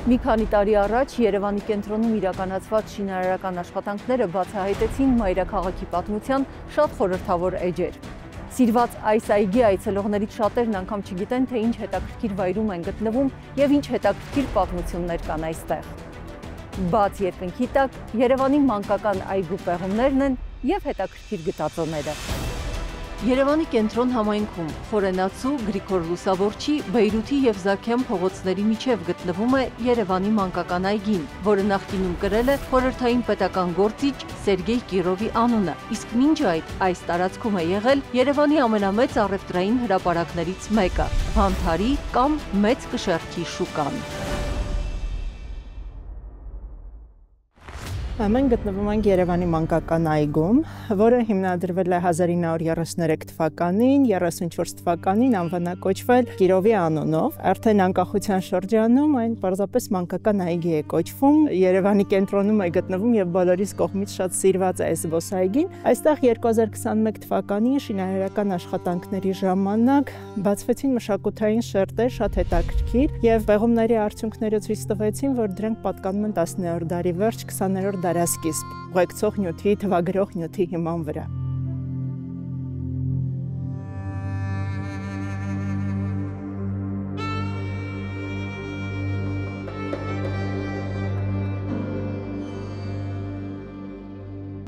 Մի քանի տարի առաջ Երևանի կենտրոնում իրականացված շինարարական աշխատանքները բացահայտեցին մայրաքաղաքի պատմության շատ խորհրդավոր էջեր։ Սիրված այս այգի այցելողներից շատերն անգամ չգիտեն, թե ինչ հետաքրքիր վայրում են գտնվում եւ ինչ հետաքրքիր պատմություններ կան այստեղ։ Բաց երկնքի տակ Երևանի մանկական այգու պեղումներն են եւ հետաքրքիր գտածոները։ Երևանի կենտրոն համայնքում Խորենացու, Գրիգոր Լուսավորչի, Բեյրութի եւ Զաքեմ փողոցների միջև գտնվում է Երևանի մանկական այգին, որը նախկինում կրել է խորհրդային պետական գործիչ Սերգեյ Կիրովի անունը, իսկ մինչ այս տարածքում է եղել Երևանի ամենամեծ առևտրային հրապարակներից մեկը՝ Վանթարի կամ Մեծ Կշեռքի շուկան։ Մենք գտնվում ենք Երևանի մանկական այգում, որը հիմնադրվել է 1933 թվականին, 34 թվականին անվանակոչվել Կիրովի անունով։ Արդեն անկախության շրջանում այն պարզապես մանկական այգի է կոչվում։ Երևանի կենտրոնում է գտնվում եւ բոլորիս կողմից շատ սիրված է այս զբոսայգին։ Այստեղ 2021 թվականին շինարարական աշխատանքների ժամանակ բացվեցին մշակութային շերտեր շատ հետաքրքիր եւ պեղումների արդյունքները ցույց տվեցին, որ դրանք պատկանում են 19-րդ դարի վերջ, 20-րդ դարասկիզբ, ուղեկցող նյութի, թվագրող նյութի հիման վրա։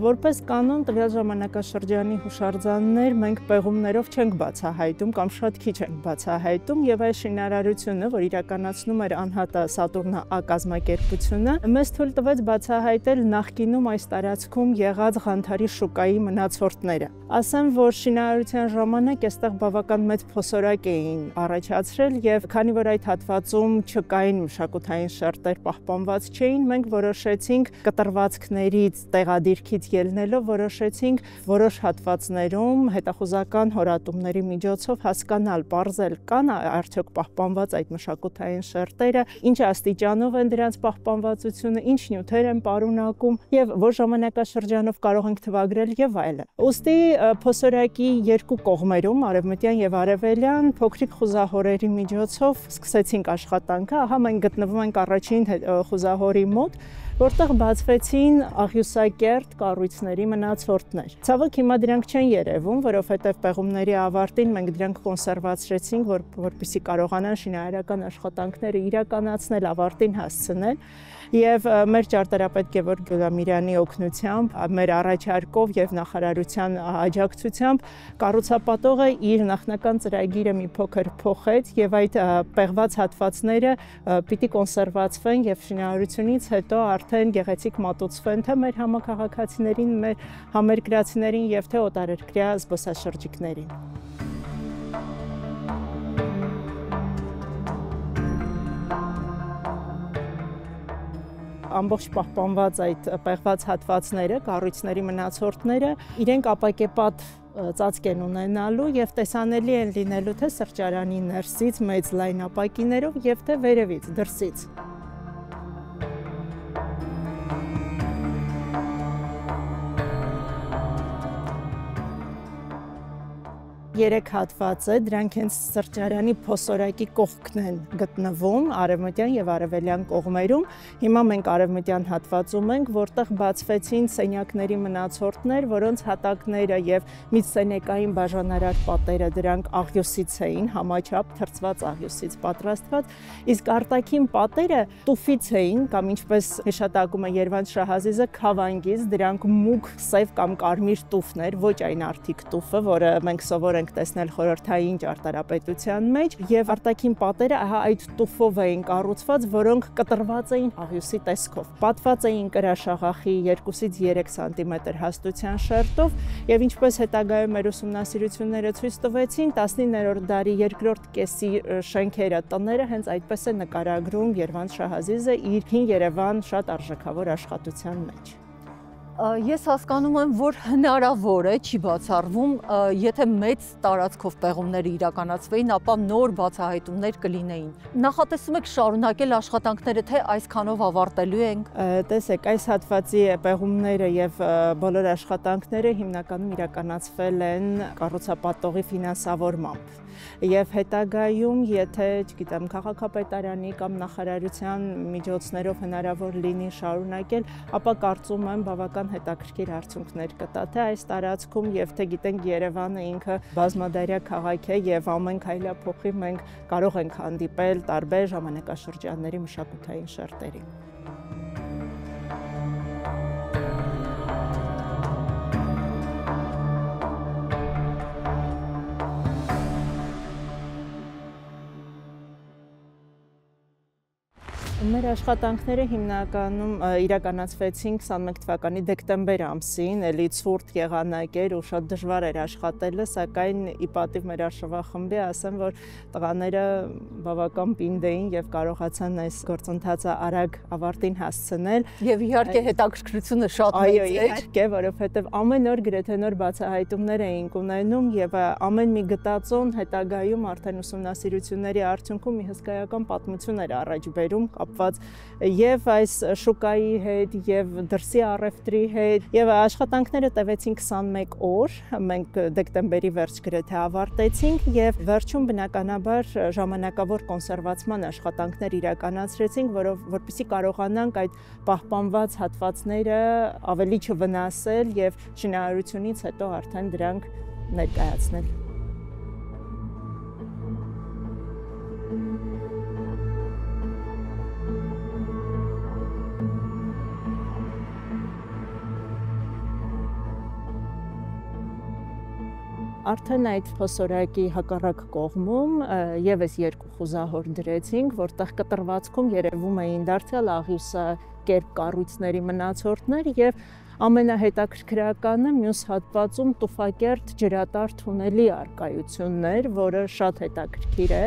Որպես կանոն տվյալ ժամանակաշրջանի հուշարձաններ մենք պեղումներով չենք բացահայտում կամ շատ քիչ ենք բացահայտում եւ այս շինարարությունը, որ իրականացնում էր անհատը Սատուրնա Ա կազմակերպությունը, մեզ թույլ տվեց բացահայտել նախկինում այս տարածքում եղած Ղանթարի շուկայի մնացորդները։ Ասեմ, որ շինարարության ժամանակ այստեղ բավական մեծ փոսորակ էին առաջացրել եւ քանի որ այդ հատվածում չկային մշակութային շերտեր պահպանված չէին, մենք որոշեցինք կտրվածքներից տեղադիրքից ելնելով որոշեցինք որոշ հատվածներում հետախուզական հորատումների միջոցով հասկանալ, պարզել կան արդյոք պահպանված այդ մշակութային շերտերը, ինչ աստիճանով են դրանց պահպանվածությունը, ինչ նյութեր են պարունակում եւ որ ժամանակաշրջանով կարող ենք թվագրել եւ այլն։ Ուստի փոսորակի երկու կողմերում, արևմտյան եւ արևելյան, փոքրիկ խուզահորերի միջոցով սկսեցինք աշխատանքը, ահա մենք գտնվում ենք առաջին խուզահորի մոտ, որտեղ բացվեցին աղյուսակերտ կառույցների մնացորդներ։ Ցավոք հիմա դրանք չեն երևում, որովհետև պեղումների ավարտին մենք դրանք կոնսերվացրեցինք, որպեսզի կարողանան շինարարական աշխատանքները իրականացնել, ավարտին հասցնել։ Եվ մեր ճարտարապետ Գևորգ Գյուլամիրյանի օգնությամբ, մեր առաջարկով եւ նախարարության աջակցությամբ կառուցապատողը իր նախնական ծրագիրը մի փոքր փոխեց եւ այդ պեղված հատվածները պիտի կոնսերվացվեն եւ շինարարությունից հետո արդեն գեղեցիկ մատուցվեն թե մեր համակարգացիներին, մեր համերկրացիներին եւ թե օտարերկրյա զբոսաշրջիկներին։ Ամբողջ պահպանված այդ պեղված հատվածները, կառույցների մնացորդները իրենք ապակեպատ ծածկ են ունենալու եւ տեսանելի են լինելու թե սրճարանի ներսից մեծ լայն ապակիներով եւ թե վերևից, դրսից։ Երեք հատված է, դրանք հենց սրճարանի փոսորակի կողքն են գտնվում, արևմտյան եւ արևելյան կողմերում։ Հիմա մենք արևմտյան հատվածում ենք, որտեղ բացվեցին սենյակների մնացորդներ, որոնց հատակները եւ միջսենյակային բաժանարար պատերը դրանք աղյուսից էին, համաչափ թրծված աղյուսից պատրաստված, իսկ արտաքին պատերը տուֆից էին, կամ ինչպես հիշատակում է Երվանդ Շահազիզը, քավանգից, դրանք մուգ սև կամ կարմիր տուֆներ, ոչ այն արդիկ տուֆը, որը մենք սովոր ենք տեսնել խորհրդային ճարտարապետության մեջ, եւ արտաքին պատերը ահա այդ տուֆով էին կառուցված, որոնք կտրված էին աղյուսի տեսքով։ Պատված էին կրաշաղախի 2-ից 3 սանտիմետր հաստության շերտով, եւ ինչպես հետագայում մեր ուսումնասիրությունները ցույց տվեցին, 19-րդ դարի երկրորդ կեսի շենքերը, տները հենց այդպես է նկարագրում Երվանդ Շահազիզը իր Հին Երևան շատ արժեքավոր աշխատության մեջ։ Ես հասկանում եմ, որ հնարավոր է, չի բացառվում, եթե մեծ տարածքով պեղումները իրականացվեին, ապա նոր բացահայտումներ կլինեին։ Նախատեսում եք շարունակել աշխատանքները, թե այսքանով ավարտելու ենք։ Տեսեք, այս հատվածի պեղումները եւ բոլոր աշխատանքները հիմնականում իրականացվել են կառուցապատողի ֆինանսավորմամբ։ Եվ հետագայում, եթե, չգիտեմ, քաղաքապետարանի կամ նախարարության միջոցներով հնարավոր լինի շարունակել, ապա կարծում եմ բավական հետաքրքիր արդյունքներ կտա, թե այս տարածքում եւ թե գիտենք Երևանը ինքը բազմադարյա քաղաք է եւ ամեն քայլափոխի մենք կարող ենք հանդիպել տարբեր ժամանակաշրջանների մշակութային շերտերի։ Մեր աշխատանքները հիմնականում իրականացվեցին 21 թվականի դեկտեմբեր ամսին, էլի ցուրտ եղանակ էր ու շատ դժվար էր աշխատելը, սակայն ի պատիվ մեր արշավախմբի ասեմ, որ տղաները բավական պինդ էին եւ կարողացան այս գործընթացը արագ ավարտին հասցնել։ Եվ իհարկե հետաքրքրությունը շատ մեծ էր։ Այո, իհարկե, որովհետեւ ամեն օր գրեթե նոր բացահայտումներ էինք ունենում եւ ամեն մի գտածոն հետագայում արդեն ուսումնասիրությունների արդյունքում մի հսկայական պատմություն էր առաջ բերում կապված եւ այս շուկայի հետ եւ դրսի առևտրի հետ եւ աշխատանքները տևեցին 21 օր, մենք դեկտեմբերի վերջ գրեթե ավարտեցինք եւ վերջում բնականաբար ժամանակավոր կոնսերվացման աշխատանքներ իրականացրեցինք, որպեսզի կարողանանք այդ պահպանված հատվածները ավելի չվնասել եւ շինարարությունից հետո արդեն դրանք ներկայացնել։ Արդեն այդ փոսորակի հակառակ կողմում եւս երկու խուզահոր դրեցինք, որտեղ կտրվածքում երևում էին դարձյալ աղյուսա կերպ կառույցների մնացորդներ եւ ամենահետաքրքրականը մյուս հատվածում տուֆակերտ ջրատար թունելի արկայություններ, որը շատ հետաքրքիր է։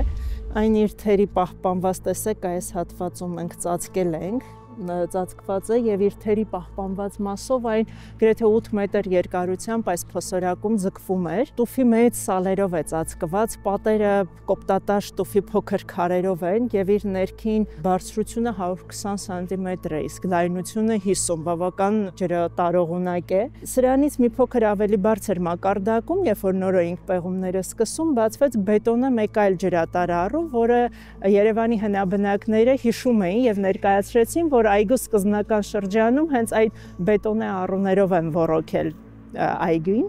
Այն իր թերի պահպանված, տեսեք, այս հատվածում մենք ծածկել ենք, ծածկված է եւ իր թերի պահպանված մասով այն գրեթե 8 մետր երկարությամբ այս փոսորակում ձգվում էր։ Տուֆի մեծ սալերով է ծածկված, պատերը կոպտատաշ տուֆի փոքր քարերով են եւ իր ներքին բարձրությունը 120 սանտիմետր է, իսկ լայնությունը 50, բավական ջրատարողունակ է։ Սրանից մի փոքր ավելի բարձր մակարդակում, երբ որ նոր էինք պեղումները սկսում, բացվեց բետոնը մեկ այլ ջրատարառու, որը Երևանի հնաբնակները հիշում էին եւ ներկայացրեցին, որ այգու սկզբնական շրջանում հենց այդ բետոնե առուներով են ոռոգել այգին։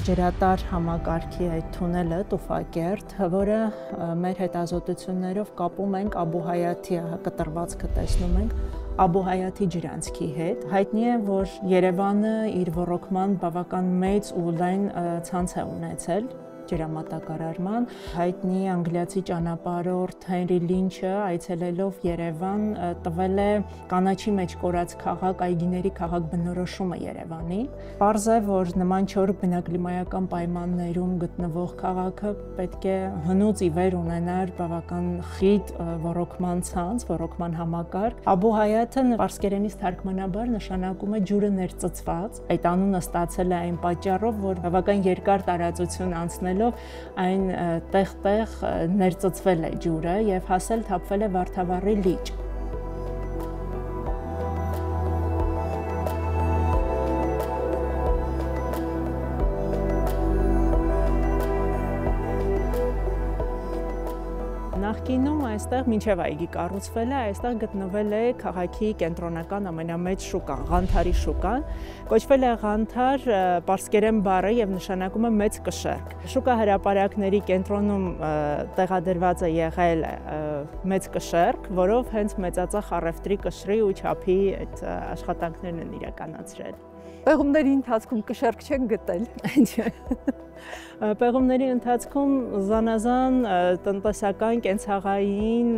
Ջրատար համակարգի այդ թունելը տուֆակերտ, որը մեր հետազոտություններով կապում ենք Աբուհայաթի կտրվածքը տեսնում ենք Աբուհայաթի ջրանցքի հետ։ Հայտնի է, որ Երևանը իր ոռոգման բավական մեծ ու լայն ցանց է ունեցել ջրամատակարարման։ Հայտնի անգլիացի ճանապարհորդ Հենրի Լինչը այցելելով Երևան տվել է կանաչի մեջ կորած քաղաք, այգիների քաղաք բնորոշումը Երևանի։ Պարզ է, որ նման չոր բնակլիմայական պայմաններում գտնվող քաղաքը պետք է հնուց ի վեր ունենար բավական խիտ ոռոգման ցանց, ոռոգման համակարգ։ Աբուհայաթը պարսկերենից թարգմանաբար նշանակում է ջուրը ներծծված։ Այդ անունը ստացել է այն պատճառով, որ բավական երկար տարածություն անցնել այն տեղ-տեղ ներծծվել է ջուրը եւ հասել թափվել է Վարդավառի լիճ։ Նախկինում այստեղ մինչև այգի կառուցվել է, այստեղ գտնվել է քաղաքի կենտրոնական ամենամեծ շուկան, Ղանթարի շուկան, կոչվել է Ղանթար պարսկերեն բառը եւ նշանակում է մեծ կշեռք։ Շուկա հրապարակների կենտրոնում տեղադրված է եղել մեծ կշեռք, որով հենց մեծածախ առևտրի կշռի ու չափի այդ աշխատանքներն են իրականացրել։ Պեղումների ընթացքում կշեռք չեն գտել։ Պեղումների ընթացքում զանազան տնտեսական, կենցաղային,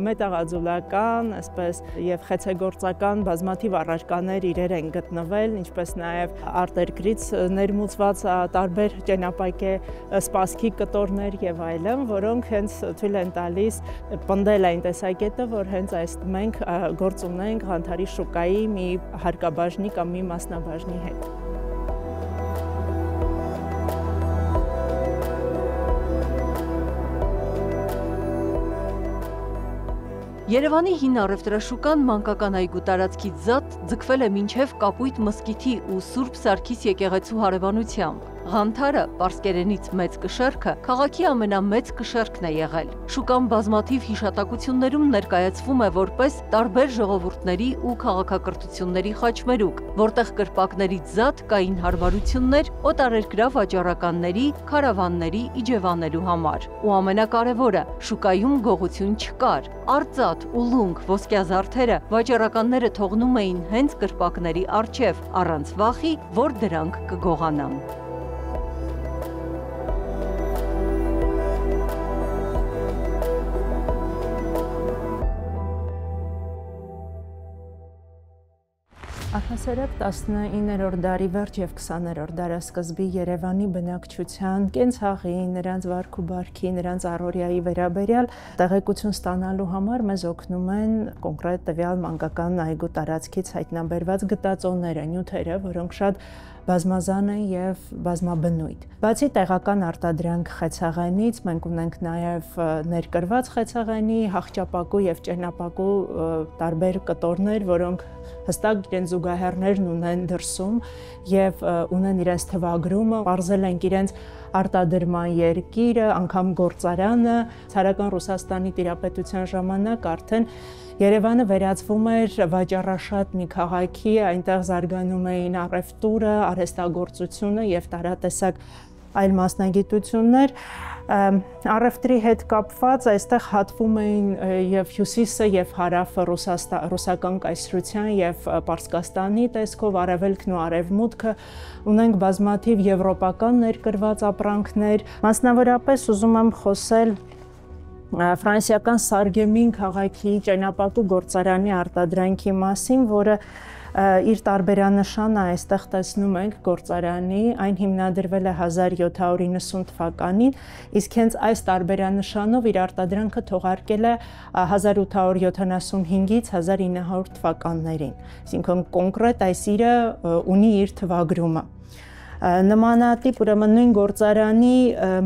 մետաղաձուլական, այսպես եւ խեցեգործական բազմաթիվ առարկաներ իրեր են գտնվել, ինչպես նաեւ արտերկրից ներմուծված տարբեր ճենապակե սպասքի կտորներ եւ այլն, որոնք հենց թույլ են տալիս պնդել այն տեսակետը, որ հենց այս մենք գործ ունենք Ղանթարի շուկայի մի հարկաբաժնի կամ մի մասնաբաժնի հետ։ Երևանի հին առևտրաշուկան մանկական այգու տարածքից զատ ձգվել է մինչև Կապույտ մզկիթի ու Սուրբ Սարգիս եկեղեցու հարևանությամբ։ Ղանթարը, պարսկերենից մեծ կշեռքը, քաղաքի ամենամեծ կշեռքն է եղել։ Շուկան բազմաթիվ հիշատակություններում ներկայացվում է որպես տարբեր ժողովուրդների ու քաղաքակրթությունների խաչմերուկ, որտեղ կրպակներից զատ կային հարմարություններ օտարերկրյա վաճառականների, քարավանների իջևանելու համար։ Ու ամենակարևորը, շուկայում գողություն չկար։ Արծաթ, ուլունք, ոսկյա զարդերը վաճառականները թողնում էին հենց կրպակների առջև, առանց վախի, որ դրանք կգողանան։ Առհասարակ 19-րդ դարի վերջ եւ 20-րդ դարասկզբի Երևանի բնակչության կենցաղի, նրանց վարք ու բարքի, նրանց առօրյայի վերաբերյալ տեղեկություն ստանալու համար մեզ օգնում են կոնկրետ տվյալ մանկական այգու տարածքից հայտնաբերված գտածոները, նյութերը, որոնք շատ բազմազան են եւ բազմաբնույթ։ Բացի տեղական արտադրանք խեցեղենից, մենք ունենք նաեւ ներկրված խեցեղենի, հախճապակու եւ ճենապակու տարբեր կտորներ, որոնք հստակ իրենց զուգահեռներն ունեն դրսում եւ ունեն իրենց թվագրումը, բարձել ենք իրենց արտադրման երկիրը, անգամ գործարանը, ցարական Ռուսաստանի տիրապետության ժամանակ արդեն Երևանը վերածվում էր վաճառաշատ մի քաղաքի, այնտեղ զարգանում էին առևտուրը, արհեստագործությունը եւ տարատեսակ այլ մասնագիտություններ։ Առևտրի հետ կապված այստեղ հատվում էին եւ հյուսիսը եւ հարավը ռուսական կայսրության եւ Պարսկաստանի տեսքով, արևելքն ու արևմուտքը, ունենք բազմաթիվ եվրոպական ներկրված ապրանքներ, մասնավորապես ուզում եմ խոսել ֆրանսիական Սարգեմին քաղաքի ճենապակու գործարանի արտադրանքի մասին, որը իր տարբերանշանը այստեղ տեսնում ենք գործարանի, այն հիմնադրվել է 1790 թվականին, իսկ հենց այս տարբերանշանով իր արտադրանքը թողարկել է 1875-ից 1900 թվականներին, այսինքն կոնկրետ այս իրը ունի իր թվագրումը։ Նմանատիպ ուրեմն նույն գործարանի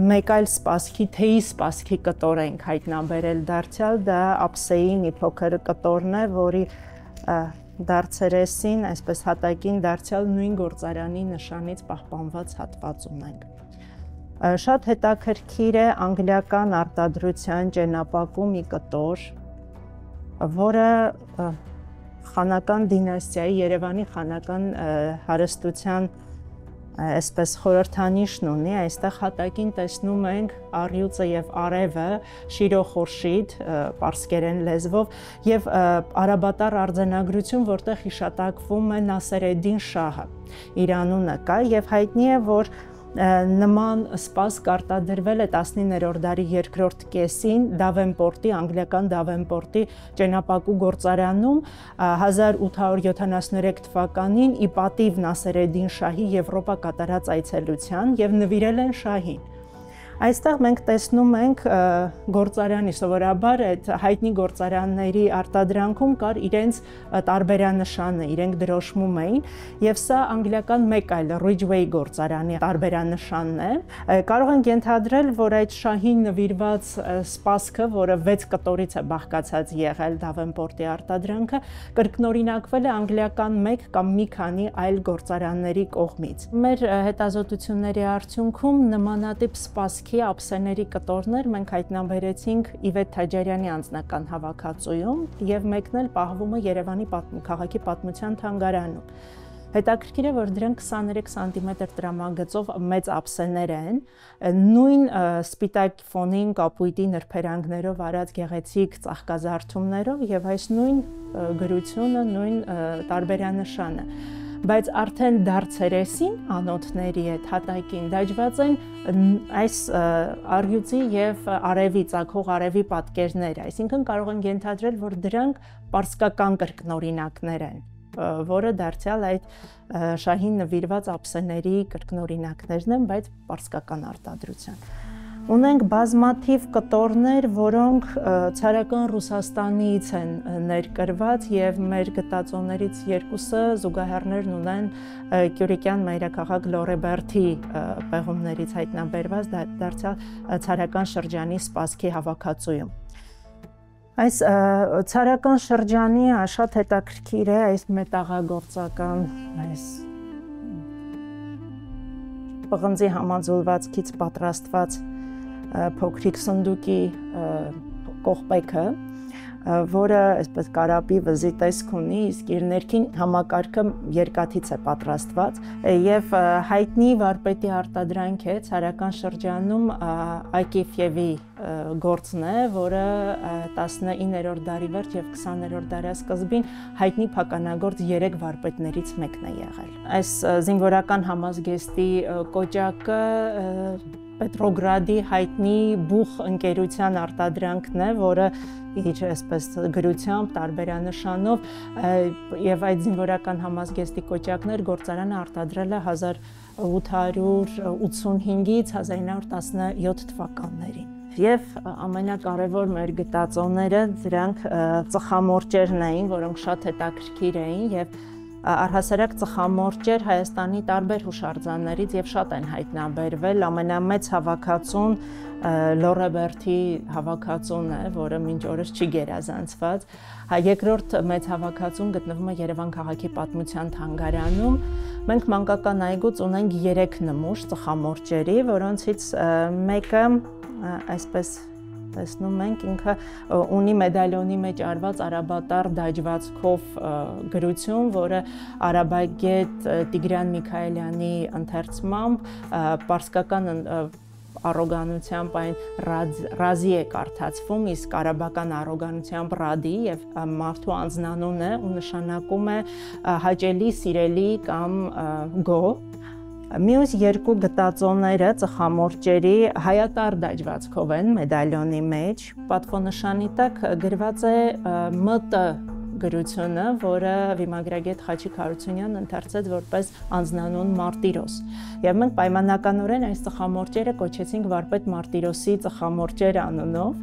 մեկ այլ սպասքի, թեյի սպասքի կտոր ենք հայտնաբերել դարձյալ, դա ափսեի մի փոքր կտորն է, որի դարձերեսին, այսպես հատակին դարձյալ նույն գործարանի նշանից պահպանված հատված ունենք։ Շատ հետաքրքիր է անգլիական արտադրության ճենապակու մի կտոր, որը խանական դինաստիայի, Երևանի խանական հարստության այսպես խորհրդանիշն ունի, այստեղ հատակին տեսնում ենք առյուծը եւ արևը, Շիրո Խորշիդ, պարսկերեն լեզվով եւ արաբատար արձանագրություն, որտեղ հիշատակվում է Նասերեդին շահը։ Իր անունը կա եւ հայտնի է, որ նման սպասք արտադրվել է 19-րդ դարի երկրորդ կեսին Դավենպորտի, անգլիական Դավենպորտի ճենապակու գործարանում 1873 թվականին ի պատիվ Նասերեդին շահի Եվրոպա կատարած այցելության եւ նվիրել են շահին։ Այստեղ մենք տեսնում ենք գործարանի, սովորաբար այդ հայտնի գործարանների արտադրանքում կար իրենց տարբերանշանը, իրենք դրոշմում էին, եւ սա անգլիական մեկ այլ Ridgeway գործարանի տարբերանշանն է։ Կարող ենք ենթադրել, որ այդ շահին նվիրված սպասքը, որը 6 կտորից է բաղկացած եղել Դավենպորտի արտադրանքը, կրկնօրինակվել է անգլիական մեկ կամ մի քանի այլ գործարանների կողմից։ Մեր հետազոտությունների արդյունքում նմանատիպ սպասք ափսեների կտորներ մենք հայտնաբերեցինք Իվետ Թաջարյանի անձնական հավաքածուում եւ մեկն էլ պահվում է Երևանի քաղաքի պատմության թանգարանում։ Հետաքրքիր է, որ դրանք 23 սանտիմետր տրամագծով մեծ ափսեներ են, նույն սպիտակ ֆոնին կապույտի նրբերանգներով արած գեղեցիկ ծաղկազարդումներով եւ այս նույն գրությունը, նույն տարբերանշանը։ բայց արդեն դարձերեսին անոթների հետ հատակին դաջված են այս առյուծի եւ արևի ծագող արևի պատկերներ, այսինքն կարող են ենթադրել, որ դրանք պարսկական կրկնօրինակներ են, որը դարձյալ այդ շահին նվիրված ափսեների կրկնօրինակներն են, բայց պարսկական արտադրության։ Ունենք բազմաթիվ կտորներ, որոնք ցարական Ռուսաստանից են ներկրված եւ մեր գտածոներից երկուսը զուգահեռներն ունեն Կյուրիկյան մայրաքաղաք Լորեբերթի պեղումներից հայտնաբերված դարձյալ ցարական շրջանի սպասքի հավաքածուում։ Այս ցարական շրջանի շատ հետաքրքիր է այս մետաղագործական այս պղնձի համաձուլվածքից պատրաստված փոքրիկ սնդուկի կողպեքը, որը այսպես կարապի վզի տեսք ունի, իսկ իր ներքին համակարգը երկաթից է պատրաստված եւ հայտնի վարպետի արտադրանք է ցարական շրջանում Ակիֆյևի գործն է, որը 19-րդ դարի վերջ եւ 20-րդ դարաշրջին հայտնի փականագործ 3 վարպետներից մեկն է եղել։ Այս զինվորական համազգեստի կոճակը Պետրոգրադի հայտնի բուխ ընկերության արտադրանքն է, որը իր այսպես գրությամբ, տարբերանշանով եւ այդ զինվորական համազգեստի կոճակներ գործարանը արտադրել է 1885-ից 1917 թվականներին։ Եվ ամենակարևոր մեր գտածոները դրանք ծխամորճերն էին, որոնք շատ հետաքրքիր էին եւ առհասարակ ծխամորճեր Հայաստանի տարբեր հուշարձաններից եւ շատ են հայտնաբերվել, ամենամեծ հավաքածուն Լորեբերթի հավաքածուն է, որը մինչ օրս չի գերազանցված, երկրորդ մեծ հավաքածուն գտնվում է Երևան քաղաքի պատմության թանգարանում։ Մենք մանկական այգուց ունենք 3 նմուշ ծխամորճերի, որոնցից մեկը այսպես տեսնում ենք ինքը ունի մեդալյոնի մեջ արված արաբատար դաջվածքով գրություն, որը արաբագետ Տիգրան Միքայելյանի ընթերցմամբ պարսկական առոգանությամբ այն ռազի է կարդացվում, իսկ արաբական առոգանությամբ ռադի եւ մարդու անձնանուն է ու նշանակում է հաճելի, սիրելի կամ գո։ Մյուս երկու գտածոները ծխամորճերի հայատար դաջվածքով են մեդալյոնի մեջ, պատվոնշանի տակ գրված է ՄՏ գրությունը, որը վիմագրագետ Խաչիկ Հարությունյանն ընթերցեց որպես անձնանուն Մարտիրոս։ Եվ մենք պայմանականորեն այս ծխամորճերը կոչեցինք վարպետ Մարտիրոսի ծխամորճեր անունով,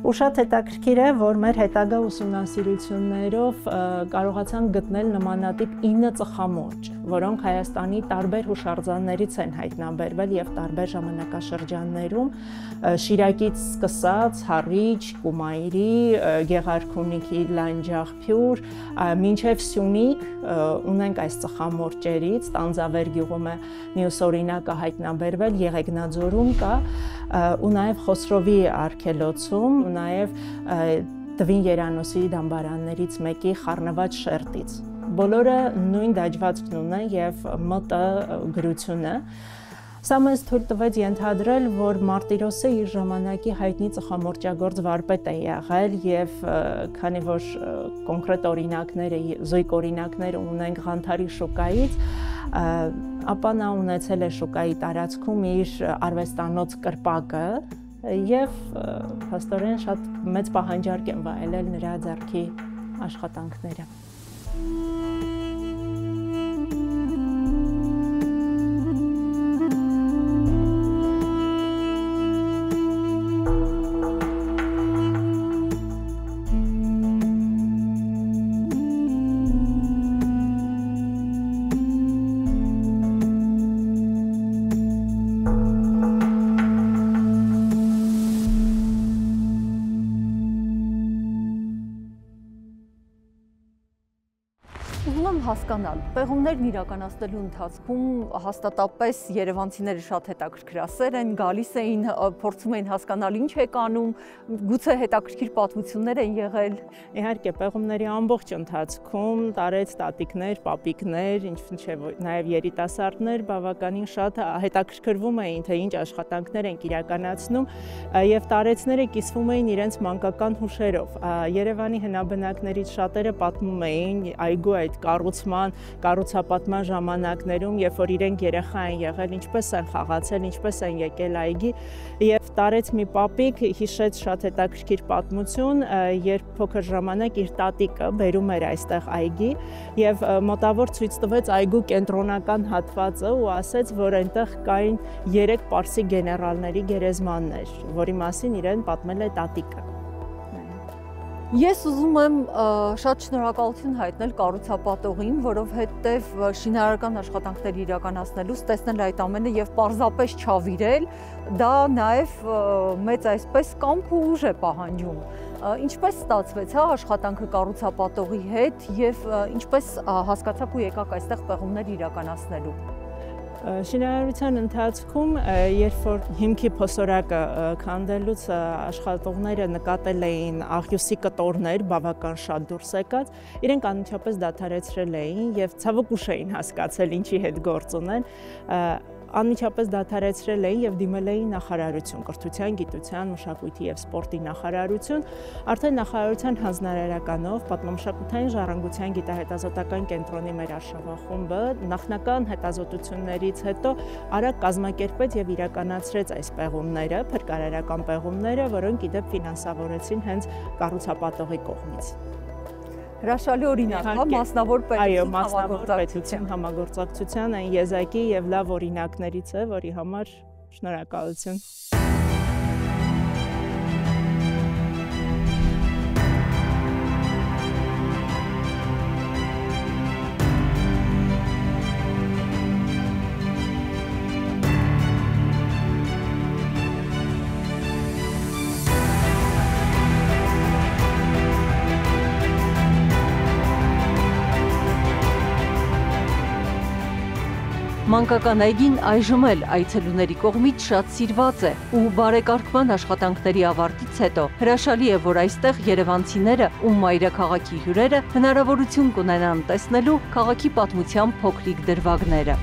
ու շատ հետաքրքիր է, որ մեր հետագա ուսումնասիրություններով կարողացանք գտնել նմանատիպ 9 ծխամորճ, որոնք Հայաստանի տարբեր հուշարձաններից են հայտնաբերվել եւ տարբեր ժամանակաշրջաններում, Շիրակից սկսած Հառիչ, Կումայրի, Գեղարքունիքի Լանջաղբյուր, մինչև Սյունիք ունենք այս ծխամորճերից, Տանձավեր գյուղում է մյուս օրինակը հայտնաբերվել, Եղեգնաձորում կա, ու նաև Խոսրովի արգելոցում, նաև Տվին Երանոսի դամբարաններից մեկի Խառնված շերտից։ Բոլորը նույն դաջվածքն ունեն եւ ՄՏ գրությունը։ Սա մեզ թույլ տվեց ենթադրել, որ Մարտիրոսը իր ժամանակի հայտնի ծխամորճագործ վարպետ է եղել եւ քանի որ կոնկրետ օրինակները, զույգ օրինակներ ունենք Ղանթարի շուկայից, ապա նա ունեցել է շուկայի տարածքում իր արվեստանոց կրպակը եւ փաստորեն շատ մեծ պահանջարկ են վայելել նրա ձեռքի աշխատանքները։ Հասկանալ, պեղումներն իրականացնելու ընթացքում հաստատապես երևանցիները շատ հետաքրքրասեր են, գալիս էին, փորձում էին հասկանալ ինչ է կանում, գուցե հետաքրքիր պատմություններ են եղել։ Իհարկե, պեղումների ամբողջ ընթացքում տարեց տատիկներ, պապիկներ, նաև երիտասարդներ բավականին շատ հետաքրքրվում էին, թե ինչ աշխատանքներ են իրականացնում եւ տարեցները կիսվում էին իրենց մանկական հուշերով։ Երևանի հնաբնակներից շատերը պատմում էին այգու այդ կառուցվածքի կառուցման, կառուցապատման ժամանակներում, երբ որ իրենք երեխա են եղել, ինչպես են խաղացել, ինչպես են եկել այգի, եւ տարեց մի պապիկ հիշեց շատ հետաքրքիր պատմություն, երբ փոքր ժամանակ իր տատիկը բերում էր այստեղ այգի եւ մոտավոր ցույց տվեց այգու կենտրոնական հատվածը ու ասեց, որ այնտեղ կային 3 պարսի գեներալների գերեզմաններ, որի մասին իրեն պատմել է տատիկը։ Ես ուզում եմ շատ շնորհակալություն հայտնել կառուցապատողին, որովհետև շինարարական աշխատանքներ իրականացնելուց տեսնել այդ ամենը եւ պարզապես չավիրել, դա նաեւ մեծ այսպես կամք ու ուժ է պահանջում։ Ինչպես ստացվեց աշխատանքը կառուցապատողի հետ եւ ինչպես հասկացաք ու եկաք այստեղ պեղումներ իրականացնելու։ Շինարարության ընթացքում, երբ որ հիմքի փոսորակը քանդելուց աշխատողները նկատել էին աղյուսի կտորներ, բավական շատ դուրս եկած, իրենք անմիջապես դադարեցրել էին եւ ցավոք ուշ էին հասկացել ինչի հետ գործ ունեն, անմիջապես դադարեցրել էին եւ դիմել էին նախարարություն, կրթության, գիտության, մշակույթի եւ սպորտի նախարարություն, արդեն նախարարության հանձնարարականով պատմամշակութային ժառանգության գիտահետազոտական կենտրոնի մեր արշավախումբը նախնական հետազոտություններից հետո արագ կազմակերպեց եւ իրականացրեց այս պեղումները, փրկարարական պեղումները, որոնք ի դեպ ֆինանսավորեցին հենց կառուցապատողի կողմից։ Հրաշալի օրինակ, մասնավոր պետություն համագործակցության այն եզակի եւ լավ օրինակներից է, որի համար շնորհակալություն։ Մանկական այգին այժմ էլ այցելուների կողմից շատ սիրված է ու բարեկարգման աշխատանքների ավարտից հետո հրաշալի է, որ այստեղ երևանցիները ու մայրաքաղաքի հյուրերը հնարավորություն կունենան տեսնելու քաղաքի պատմության փոքրիկ դրվագները։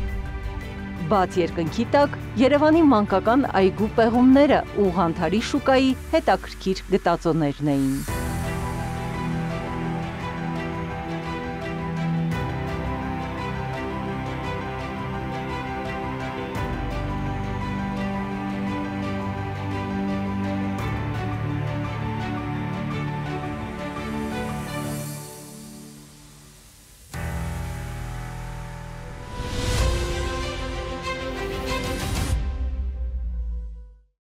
Բաց երկնքի տակ Երևանի մանկական այգու պեղումները ու Ղանթարի շուկայի հետաքրքիր գտածոներն էին։